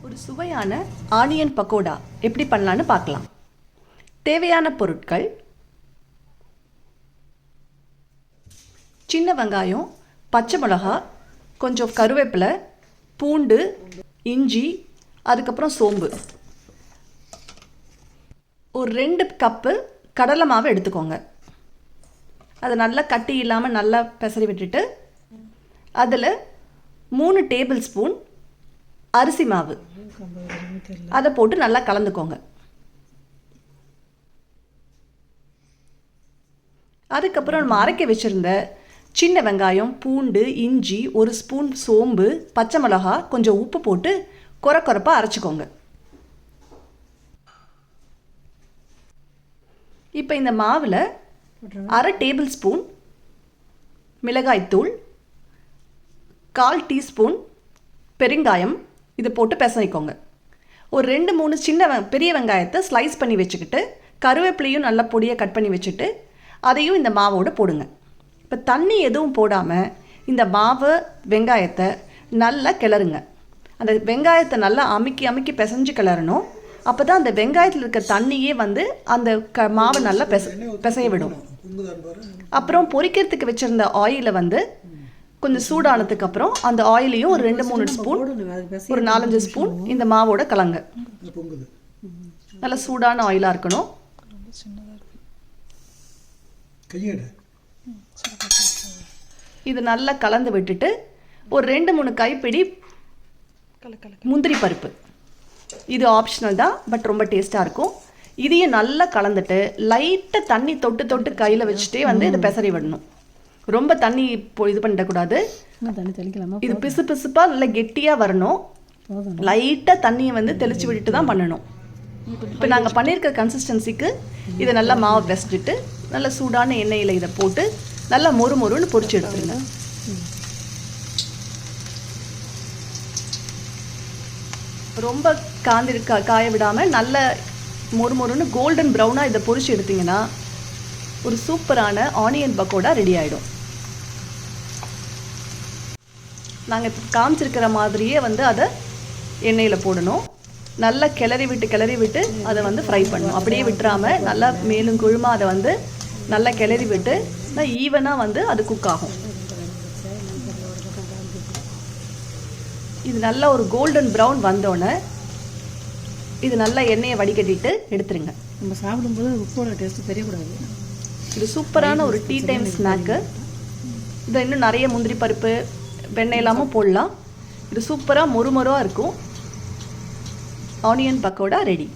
ஒரு சுவையான ஆனியன் பக்கோடா எப்படி பண்ணலான்னு பார்க்கலாம். தேவையான பொருட்கள்: சின்ன வெங்காயம், பச்சை மிளகா, கொஞ்சம் கருவேப்பிலை, பூண்டு, இஞ்சி, அதுக்கப்புறம் சோம்பு. ஒரு 2 கப்பு கடலை மாவு எடுத்துக்கோங்க. அதை நல்லா கட்டி இல்லாமல் நல்லா பெசரி விட்டுட்டு அதில் 3 டேபிள் ஸ்பூன் அரிசி மாவு அதை போட்டு நல்லா கலந்துக்கோங்க. அதுக்கப்புறம் நம்ம அரைக்க வச்சுருந்த சின்ன வெங்காயம், பூண்டு, இஞ்சி, 1 ஸ்பூன் சோம்பு, பச்சை மிளகா, கொஞ்சம் உப்பு போட்டு கொரப்பாக அரைச்சிக்கோங்க. இப்போ இந்த மாவில் 1/2 டேபிள் ஸ்பூன் மிளகாய்த்தூள், 1/4 டீஸ்பூன் பெருங்காயம் இதை போட்டு பிசைக்கோங்க. ஒரு 2-3 பெரிய வெங்காயத்தை ஸ்லைஸ் பண்ணி வச்சுக்கிட்டு கருவேப்பிலையும் நல்லா பொடியை கட் பண்ணி வச்சுட்டு அதையும் இந்த மாவோடு போடுங்க. இப்போ தண்ணி எதுவும் போடாமல் இந்த மாவு வெங்காயத்தை நல்லா கிளறுங்க. அந்த வெங்காயத்தை நல்லா அமுக்கி பிசைஞ்சு கிளறணும். அப்போ தான் அந்த வெங்காயத்தில் இருக்க தண்ணியே அந்த மாவை நல்லா பிசைய விடும். அப்புறம் பொரிக்கிறதுக்கு வச்சுருந்த ஆயிலை கொஞ்சம் சூடானதுக்கு அப்புறம் அந்த ஆயிலையும் ஒரு 2-3 ஸ்பூன், ஒரு 4-5 ஸ்பூன் இந்த மாவோட கலங்க. நல்லா சூடான ஆயிலாக இருக்கணும். இது நல்லா கலந்து விட்டுட்டு ஒரு 2-3 கைப்பிடி முந்திரி பருப்பு, இது ஆப்ஷனல் தான், பட் ரொம்ப டேஸ்ட்டாக இருக்கும். இதையும் நல்லா கலந்துட்டு லைட்டாக தண்ணி தொட்டு கையில் வச்சுட்டே இதை பெசரி விடணும். ரொம்ப தண்ணி இது பண்ணிடக்கூடாது. இது பிசுப்பாக நல்லா கெட்டியாக வரணும். லைட்டாக தண்ணியை தெளித்து விட்டுட்டு தான் பண்ணணும். இப்போ நாங்கள் பண்ணியிருக்க கன்சிஸ்டன்சிக்கு இதை நல்லா மாவை பெசரிட்டு நல்லா சூடான எண்ணெயில் இதை போட்டு நல்லா மொறுன்னு பொரிச்சு எடுத்துருங்க. ரொம்ப காய விடாமல் நல்ல மொறுன்னு கோல்டன் ப்ரௌனாக இதை பொரிச்சு எடுத்திங்கன்னா ஒரு சூப்பரான ஆனியன் பக்கோடா ரெடி ஆகிடும். நாங்கள் காமிச்சிருக்கிற மாதிரியே அதை எண்ணெயில் போடணும். நல்லா கிளறி விட்டு அதை ஃப்ரை பண்ணணும். அப்படியே விட்டுறாமல் நல்லா மேலும் குழுமாக அதை நல்லா கிளறி விட்டு ஈவனாக அது குக் ஆகும். இது நல்லா ஒரு கோல்டன் ப்ரௌன் வந்தோடனே இது நல்லா எண்ணெயை வடிகட்டிட்டு எடுத்துருங்க. நம்ம சாப்பிடும்போது உப்போட டேஸ்ட்டு தெரியக்கூடாது. இது சூப்பரான ஒரு டீ டைம் ஸ்நாக்கு. இதை இன்னும் நிறைய முந்திரி பருப்பு, வெண்ணெய் இல்லாமல் போடலாம். இது சூப்பராக மொறுமொறாக இருக்கும். Onion pakoda ready.